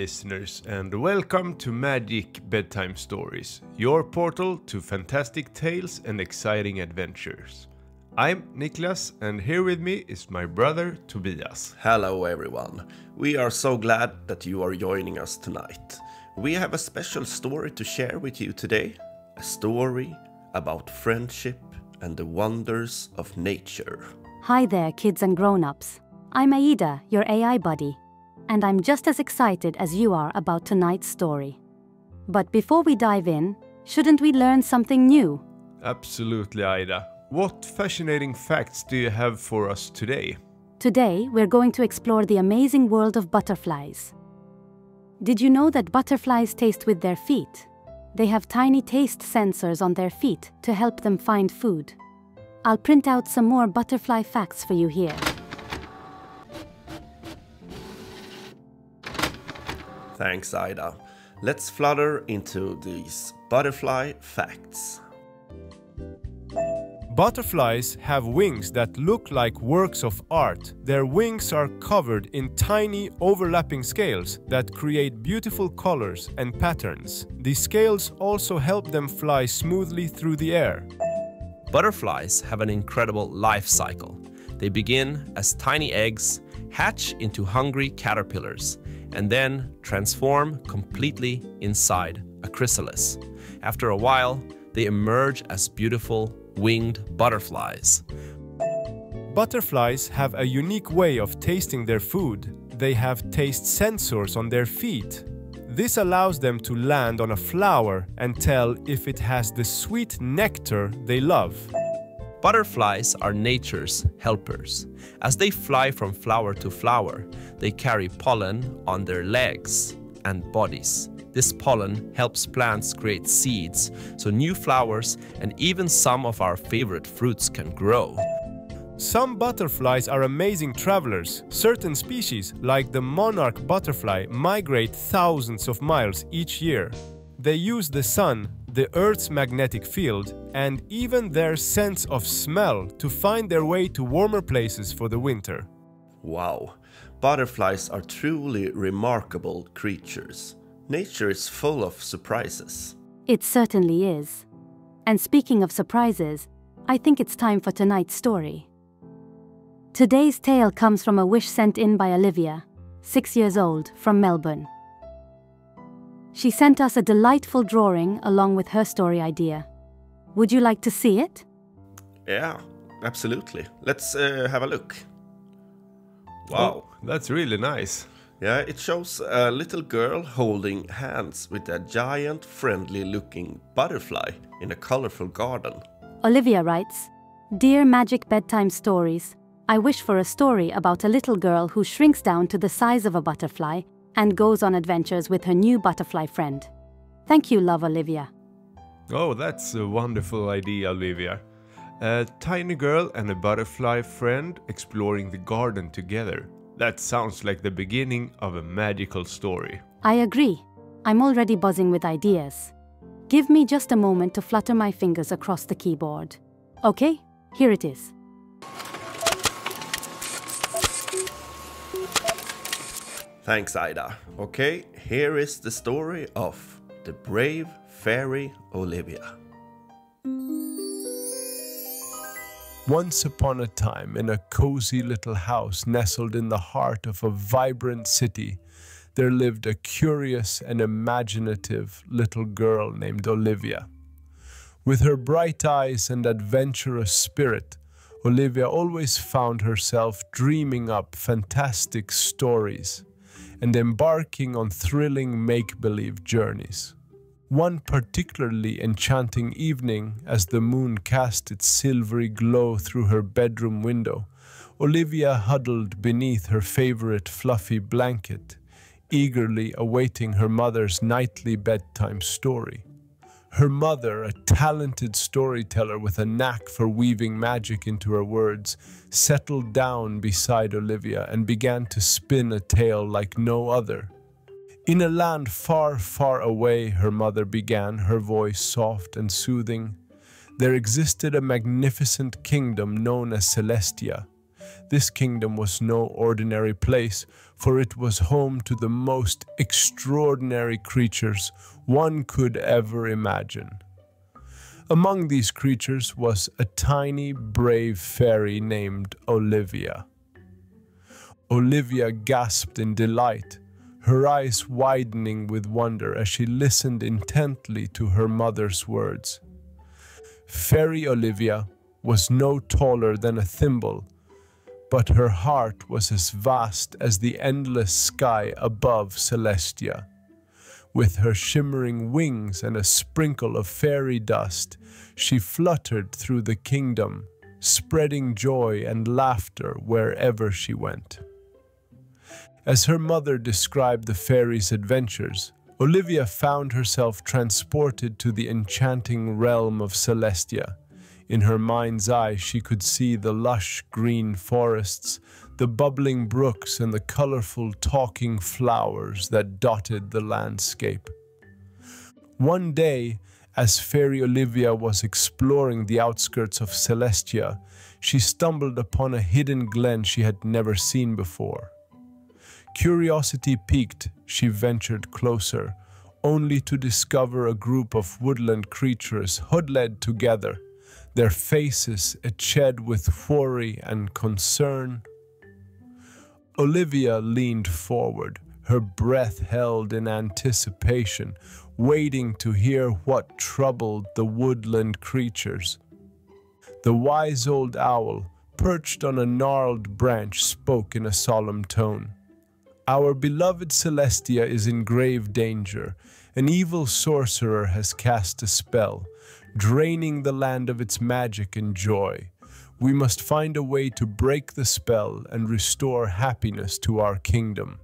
listeners, and welcome to Magic Bedtime Stories, your portal to fantastic tales and exciting adventures. I'm Niklas, and here with me is my brother Tobias. Hello everyone, we are so glad that you are joining us tonight. We have a special story to share with you today, a story about friendship and the wonders of nature. Hi there, kids and grown-ups. I'm Aida, your AI buddy, and I'm just as excited as you are about tonight's story. But before we dive in, shouldn't we learn something new? Absolutely, Aida. What fascinating facts do you have for us today? Today, we're going to explore the amazing world of butterflies. Did you know that butterflies taste with their feet? They have tiny taste sensors on their feet to help them find food. I'll print out some more butterfly facts for you here. Thanks, Aida. Let's flutter into these butterfly facts. Butterflies have wings that look like works of art. Their wings are covered in tiny overlapping scales that create beautiful colors and patterns. These scales also help them fly smoothly through the air. Butterflies have an incredible life cycle. They begin as tiny eggs, hatch into hungry caterpillars, and then transform completely inside a chrysalis. After a while, they emerge as beautiful winged butterflies. Butterflies have a unique way of tasting their food. They have taste sensors on their feet. This allows them to land on a flower and tell if it has the sweet nectar they love. Butterflies are nature's helpers. As they fly from flower to flower, they carry pollen on their legs and bodies. This pollen helps plants create seeds, so new flowers and even some of our favorite fruits can grow. Some butterflies are amazing travelers. Certain species, like the monarch butterfly, migrate thousands of miles each year. They use the sun, the Earth's magnetic field, and even their sense of smell to find their way to warmer places for the winter. Wow, butterflies are truly remarkable creatures. Nature is full of surprises. It certainly is. And speaking of surprises, I think it's time for tonight's story. Today's tale comes from a wish sent in by Olivia, 6 years old, from Melbourne. She sent us a delightful drawing along with her story idea. Would you like to see it? Yeah, absolutely. Let's have a look. Wow. Oh, that's really nice. Yeah, it shows a little girl holding hands with a giant, friendly-looking butterfly in a colorful garden. Olivia writes, "Dear Magic Bedtime Stories, I wish for a story about a little girl who shrinks down to the size of a butterfly and goes on adventures with her new butterfly friend. Thank you, love, Olivia." Oh, that's a wonderful idea, Olivia. A tiny girl and a butterfly friend exploring the garden together. That sounds like the beginning of a magical story. I agree. I'm already buzzing with ideas. Give me just a moment to flutter my fingers across the keyboard. Okay, here it is. Thanks, Aida. Okay, here is the story of the Brave Fairy Olivia. Once upon a time, in a cozy little house nestled in the heart of a vibrant city, there lived a curious and imaginative little girl named Olivia. With her bright eyes and adventurous spirit, Olivia always found herself dreaming up fantastic stories and embarking on thrilling make-believe journeys. One particularly enchanting evening, as the moon cast its silvery glow through her bedroom window, Olivia huddled beneath her favorite fluffy blanket, eagerly awaiting her mother's nightly bedtime story. Her mother, a talented storyteller with a knack for weaving magic into her words, settled down beside Olivia and began to spin a tale like no other. In a land far, far away, her mother began, her voice soft and soothing, there existed a magnificent kingdom known as Celestia. This kingdom was no ordinary place, for it was home to the most extraordinary creatures one could ever imagine. Among these creatures was a tiny, brave fairy named Olivia. Olivia gasped in delight, her eyes widening with wonder as she listened intently to her mother's words. Fairy Olivia was no taller than a thimble, but her heart was as vast as the endless sky above Celestia. With her shimmering wings and a sprinkle of fairy dust, she fluttered through the kingdom, spreading joy and laughter wherever she went. As her mother described the fairy's adventures, Olivia found herself transported to the enchanting realm of Celestia. In her mind's eye, she could see the lush green forests, the bubbling brooks, and the colorful talking flowers that dotted the landscape. One day, as Fairy Olivia was exploring the outskirts of Celestia, she stumbled upon a hidden glen she had never seen before. Curiosity piqued, she ventured closer, only to discover a group of woodland creatures huddled together, their faces etched with worry and concern. Olivia leaned forward, her breath held in anticipation, waiting to hear what troubled the woodland creatures. The wise old owl, perched on a gnarled branch, spoke in a solemn tone. "Our beloved Celestia is in grave danger. An evil sorcerer has cast a spell, draining the land of its magic and joy. We must find a way to break the spell and restore happiness to our kingdom."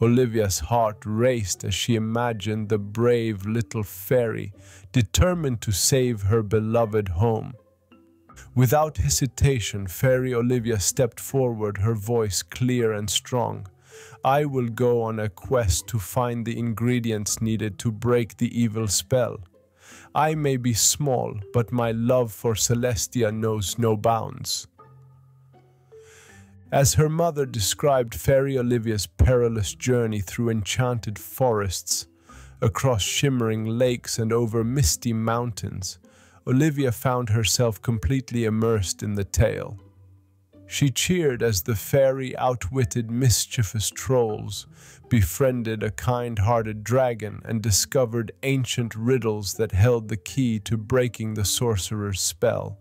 Olivia's heart raced as she imagined the brave little fairy, determined to save her beloved home. Without hesitation, Fairy Olivia stepped forward, her voice clear and strong. "I will go on a quest to find the ingredients needed to break the evil spell. I may be small, but my love for Celestia knows no bounds." As her mother described Fairy Olivia's perilous journey through enchanted forests, across shimmering lakes and over misty mountains, Olivia found herself completely immersed in the tale. She cheered as the fairy outwitted mischievous trolls, befriended a kind-hearted dragon, and discovered ancient riddles that held the key to breaking the sorcerer's spell.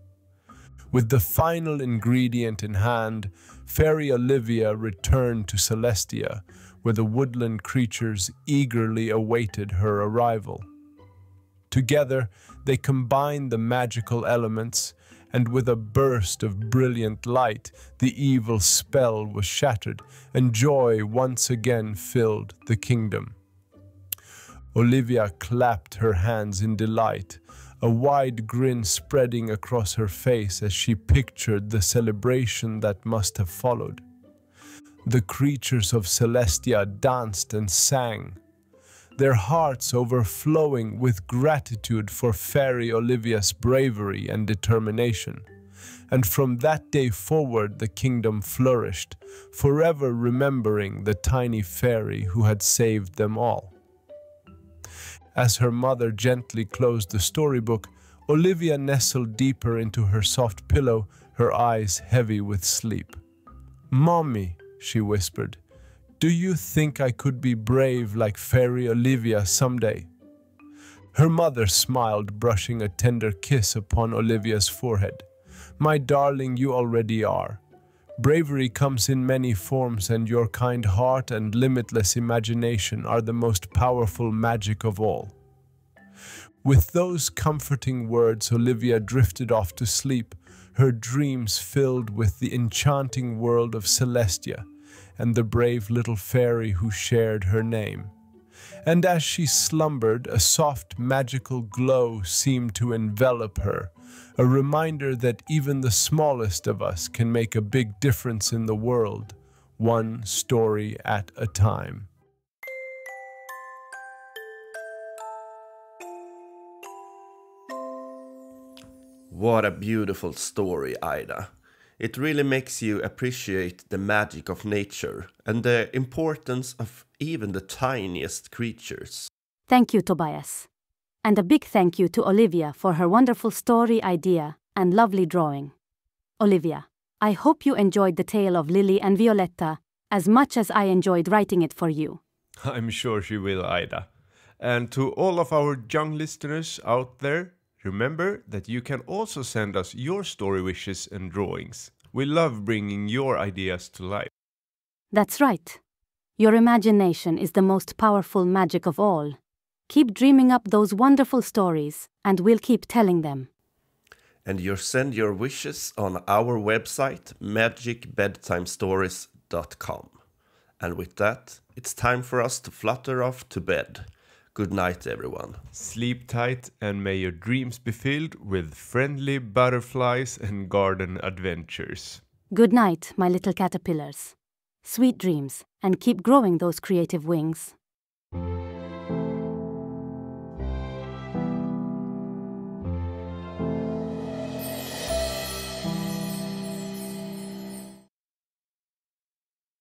With the final ingredient in hand, Fairy Olivia returned to Celestia, where the woodland creatures eagerly awaited her arrival. Together, they combined the magical elements, and with a burst of brilliant light, the evil spell was shattered, and joy once again filled the kingdom. Olivia clapped her hands in delight, a wide grin spreading across her face as she pictured the celebration that must have followed. The creatures of Celestia danced and sang, their hearts overflowing with gratitude for Fairy Olivia's bravery and determination. And from that day forward, the kingdom flourished, forever remembering the tiny fairy who had saved them all. As her mother gently closed the storybook, Olivia nestled deeper into her soft pillow, her eyes heavy with sleep. "Mommy," she whispered, "do you think I could be brave like Fairy Olivia someday?" Her mother smiled, brushing a tender kiss upon Olivia's forehead. "My darling, you already are. Bravery comes in many forms, and your kind heart and limitless imagination are the most powerful magic of all." With those comforting words, Olivia drifted off to sleep, her dreams filled with the enchanting world of Celestia and the brave little fairy who shared her name. And as she slumbered, a soft, magical glow seemed to envelop her, a reminder that even the smallest of us can make a big difference in the world, one story at a time. What a beautiful story, Aida. It really makes you appreciate the magic of nature and the importance of even the tiniest creatures. Thank you, Tobias. And a big thank you to Olivia for her wonderful story idea and lovely drawing. Olivia, I hope you enjoyed the tale of Lily and Violetta as much as I enjoyed writing it for you. I'm sure she will, Aida. And to all of our young listeners out there, remember that you can also send us your story wishes and drawings. We love bringing your ideas to life. That's right. Your imagination is the most powerful magic of all. Keep dreaming up those wonderful stories, and we'll keep telling them. And you send your wishes on our website, magicbedtimestories.com. And with that, it's time for us to flutter off to bed. Good night, everyone. Sleep tight, and may your dreams be filled with friendly butterflies and garden adventures. Good night, my little caterpillars. Sweet dreams, and keep growing those creative wings.